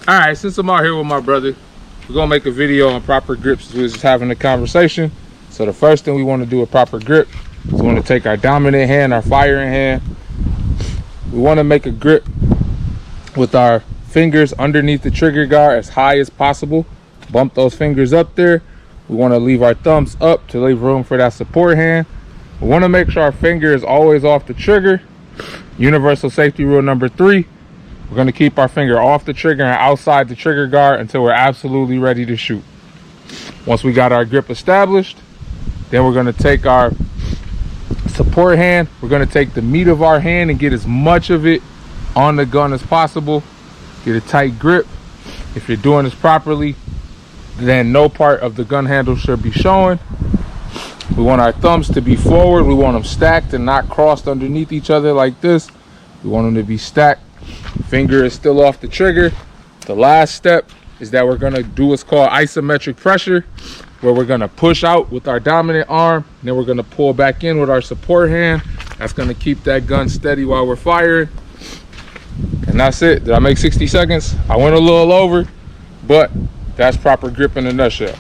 All right, since I'm out here with my brother, we're gonna make a video on proper grips. We was just having a conversation. So the first thing we want to do with proper grip is we want to take our dominant hand, our firing hand. We want to make a grip with our fingers underneath the trigger guard as high as possible. Bump those fingers up there. We want to leave our thumbs up to leave room for that support hand. We want to make sure our finger is always off the trigger. Universal safety rule number 3. We're going to keep our finger off the trigger and outside the trigger guard until we're absolutely ready to shoot. Once we got our grip established, then we're going to take our support hand. We're going to take the meat of our hand and get as much of it on the gun as possible. Get a tight grip. If you're doing this properly, then no part of the gun handle should be showing. We want our thumbs to be forward. We want them stacked and not crossed underneath each other like this. We want them to be stacked. Finger is still off the trigger. The last step is that we're going to do what's called isometric pressure, where we're going to push out with our dominant arm, and then we're going to pull back in with our support hand. That's going to keep that gun steady while we're firing. And that's it. Did I make 60 seconds? I went a little over, but that's proper grip in a nutshell.